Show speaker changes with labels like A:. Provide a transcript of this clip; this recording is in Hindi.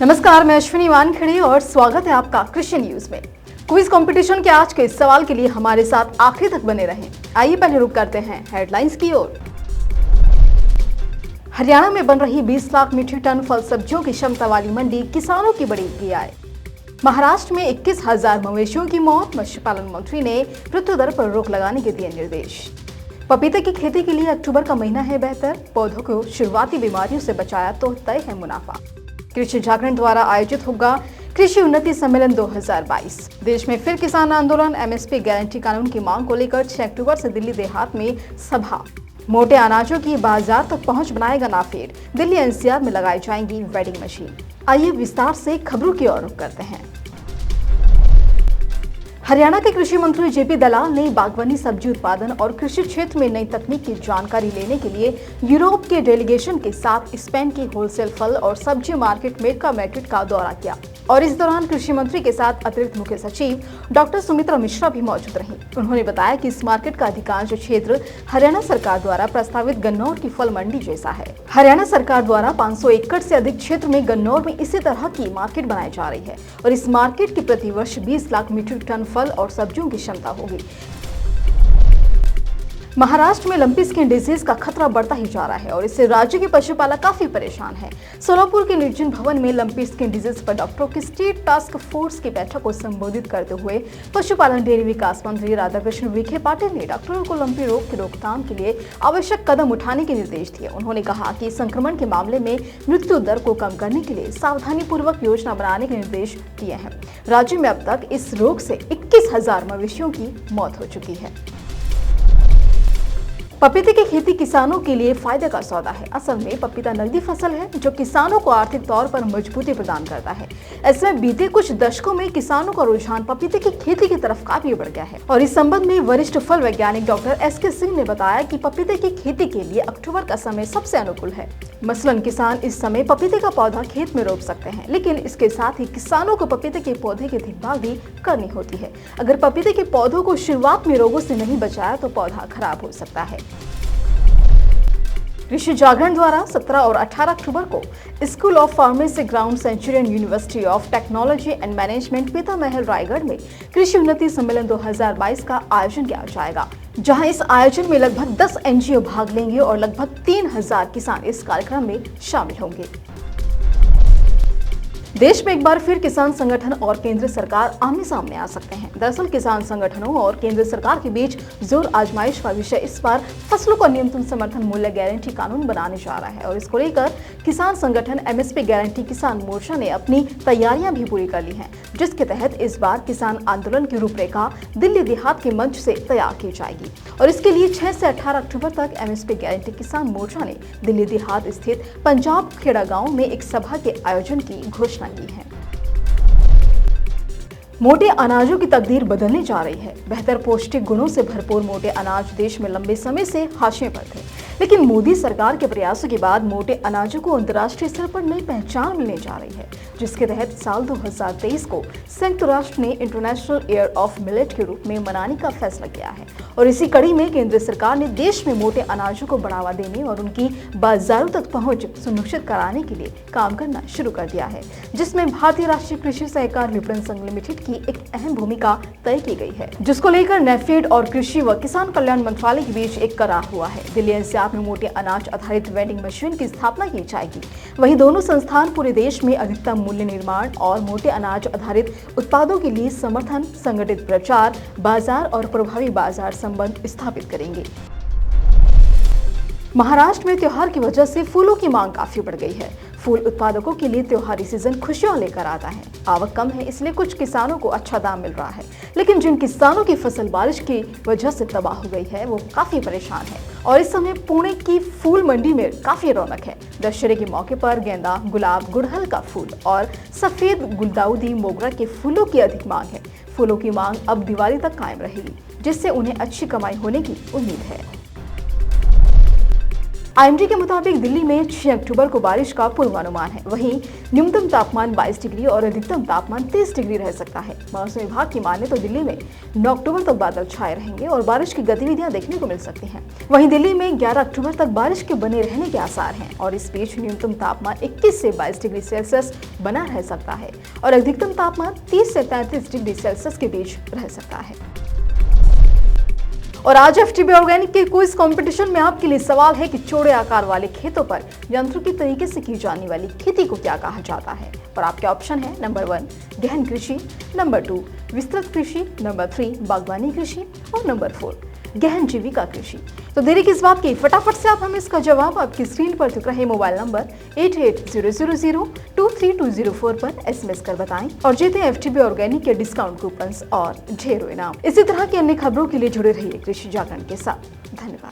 A: नमस्कार, मैं अश्विनी वानखेड़े और स्वागत है आपका कृषि न्यूज में। क्विज कंपटीशन के आज के इस सवाल के लिए हमारे साथ आखिरी तक बने रहें। आइए पहले रुक करते हैं हेडलाइंस की ओर। हरियाणा में बन रही 20 लाख मीट्रिक टन फल सब्जियों की क्षमता वाली मंडी, किसानों की बढ़ेगी आय। महाराष्ट्र में 21,000 मवेशियों की मौत, मत्स्य पालन मंत्री ने मृत्यु दर पर रोक लगाने के दिए निर्देश। पपीते की खेती के लिए अक्टूबर का महीना है बेहतर, पौधों को शुरुआती बीमारियों से बचाया तो तय है मुनाफा। कृषि जागरण द्वारा आयोजित होगा कृषि उन्नति सम्मेलन 2022। देश में फिर किसान आंदोलन, एमएसपी गारंटी कानून की मांग को लेकर 6 अक्टूबर से दिल्ली देहात में सभा। मोटे अनाजों की बाजार तक पहुंच बनाएगा नाफेड, दिल्ली एनसीआर में लगाई जाएंगी वेडिंग मशीन। आइए विस्तार से खबरों की ओर रुख करते हैं। हरियाणा के कृषि मंत्री जेपी दलाल ने बागवानी, सब्जी उत्पादन और कृषि क्षेत्र में नई तकनीक की जानकारी लेने के लिए यूरोप के डेलीगेशन के साथ स्पेन की होलसेल फल और सब्जी मार्केट मेका मैड्रिड का दौरा किया और इस दौरान कृषि मंत्री के साथ अतिरिक्त मुख्य सचिव डॉक्टर सुमित्रा मिश्रा भी मौजूद रहीं। उन्होंने बताया कि इस मार्केट का अधिकांश क्षेत्र हरियाणा सरकार द्वारा प्रस्तावित गन्नौर की फल मंडी जैसा है। हरियाणा सरकार द्वारा 500 एकड़ से अधिक क्षेत्र में गन्नौर में इसी तरह की मार्केट बनाई जा रही है और इस मार्केट की प्रति वर्ष 20 लाख मीट्रिक टन फल और सब्जियों की क्षमता होगी। महाराष्ट्र में लंपी स्किन डिजीज का खतरा बढ़ता ही जा रहा है और इससे राज्य के पशुपालक काफी परेशान हैं। सोलापुर के निर्जन भवन में लंपी स्किन डिजीज पर डॉक्टरों की स्टेट टास्क फोर्स की बैठक को संबोधित करते हुए पशुपालन डेयरी विकास मंत्री राधाकृष्ण विखे पाटिल ने डॉक्टरों को लंपी रोग की रोकथाम के लिए आवश्यक कदम उठाने के निर्देश दिए। उन्होंने कहा कि संक्रमण के मामले में मृत्यु दर को कम करने के लिए सावधानी पूर्वक योजना बनाने के निर्देश दिए हैं। राज्य में अब तक इस रोग से 21,000 मवेशियों की मौत हो चुकी है। पपीते की खेती किसानों के लिए फायदे का सौदा है। असल में पपीता नकदी फसल है जो किसानों को आर्थिक तौर पर मजबूती प्रदान करता है। ऐसे में बीते कुछ दशकों में किसानों का रुझान पपीते की खेती की तरफ काफी बढ़ गया है और इस संबंध में वरिष्ठ फल वैज्ञानिक डॉक्टर एसके सिंह ने बताया कि पपीते की खेती के लिए अक्टूबर का समय सबसे अनुकूल है। मसलन किसान इस समय पपीते का पौधा खेत में रोप सकते हैं, लेकिन इसके साथ ही किसानों को पपीते के पौधे की देखभाल भी करनी होती है। अगर पपीते के पौधों को शुरुआत में रोगों से नहीं बचाया तो पौधा खराब हो सकता है। कृषि जागरण द्वारा 17 और 18 अक्टूबर को school of pharmacy ground Centurion University of Technology and Management Pitamahal Raigarh में कृषि उन्नति सम्मेलन 2022 का आयोजन किया जाएगा, जहां इस आयोजन में लगभग 10 एनजीओ भाग लेंगे और लगभग 3,000 किसान इस कार्यक्रम में शामिल होंगे। देश में एक बार फिर किसान संगठन और केंद्र सरकार आमने सामने आ सकते हैं। दरअसल किसान संगठनों और केंद्र सरकार के बीच जोर आजमाइश का विषय इस बार फसलों का न्यूनतम समर्थन मूल्य गारंटी कानून बनाने जा रहा है और इसको लेकर किसान संगठन एमएसपी गारंटी किसान मोर्चा ने अपनी तैयारियां भी पूरी कर ली हैं, जिसके तहत इस बार किसान आंदोलन की रूपरेखा दिल्ली देहात के मंच से तैयार की जाएगी और इसके लिए 6 से 18 अक्टूबर तक एमएसपी गारंटी किसान मोर्चा ने दिल्ली देहात स्थित पंजाब खेड़ा गाँव में एक सभा के आयोजन की घोषणा की है। मोटे अनाजों की तकदीर बदलने जा रही है। बेहतर पौष्टिक गुणों से भरपूर मोटे अनाज देश में लंबे समय से हाशिए पर थे, लेकिन मोदी सरकार के प्रयासों के बाद मोटे अनाजों को अंतर्राष्ट्रीय स्तर पर नई पहचान मिलने जा रही है, जिसके तहत साल 2023 को संयुक्त राष्ट्र ने इंटरनेशनल ईयर ऑफ मिलेट के रूप में मनाने का फैसला किया है और इसी कड़ी में केंद्र सरकार ने देश में मोटे अनाजों को बढ़ावा देने और उनकी बाजारों तक पहुंच सुनिश्चित कराने के लिए काम करना शुरू कर दिया है, जिसमें भारतीय राष्ट्रीय कृषि सहकार विपणन संघ लिमिटेड की एक अहम भूमिका तय की गई है, जिसको लेकर नेफेड और कृषि व किसान कल्याण मंत्रालय के बीच एक करार हुआ है। दिल्ली एनसीआर में मोटे अनाज आधारित वेंडिंग मशीन की स्थापना की जाएगी। वहीं दोनों संस्थान पूरे देश में अधिकतम मूल्य निर्माण और मोटे अनाज आधारित उत्पादों के लिए समर्थन, संगठित प्रचार, बाजार और प्रभावी बाजार संबंध स्थापित करेंगे। महाराष्ट्र में त्योहार की वजह से फूलों की मांग काफी बढ़ गई है। फूल उत्पादकों के लिए त्योहारी सीजन खुशियां लेकर आता है। आवक कम है, इसलिए कुछ किसानों को अच्छा दाम मिल रहा है, लेकिन जिन किसानों की फसल बारिश की वजह से तबाह हो गई है वो काफी परेशान है और इस समय पुणे की फूल मंडी में काफी रौनक है। दशहरे के मौके पर गेंदा, गुलाब, गुड़हल का फूल और सफेद गुलदाउदी मोगरा के फूलों की अधिक मांग है। फूलों की मांग अब दिवाली तक कायम रहेगी, जिससे उन्हें अच्छी कमाई होने की उम्मीद है। आईएमडी के मुताबिक दिल्ली में 6 अक्टूबर को बारिश का पूर्वानुमान है। वहीं न्यूनतम तापमान 22 डिग्री और अधिकतम तापमान 30 डिग्री रह सकता है। मौसम विभाग की माने तो दिल्ली में 9 अक्टूबर तक बादल छाए रहेंगे और बारिश की गतिविधियां देखने को मिल सकती हैं। वहीं दिल्ली में 11 अक्टूबर तक बारिश के बने रहने के आसार हैं और इस बीच न्यूनतम तापमान 21 से 22 डिग्री सेल्सियस बना रह सकता है और अधिकतम तापमान 30 से 33 डिग्री सेल्सियस के बीच रह सकता है। और आज एफटीबी ऑर्गेनिक के क्विज कंपटीशन में आपके लिए सवाल है कि चौड़े आकार वाले खेतों पर यंत्रों तरीके से की जाने वाली खेती को क्या कहा जाता है। और आपके ऑप्शन है नंबर 1 गहन कृषि, नंबर 2 विस्तृत कृषि, नंबर 3 बागवानी कृषि और नंबर 4 गहन जीविका कृषि। तो देरी किस बात की, फटाफट से आप हमें इसका जवाब आपकी स्क्रीन पर दिख रहे मोबाइल नंबर 8800023204 पर SMS कर बताएं और जीते एफटीबी ऑर्गेनिक के डिस्काउंट कूपन्स और ढेरों इनाम। इसी तरह की अन्य खबरों के लिए जुड़े रहिए कृषि जागरण के साथ। धन्यवाद।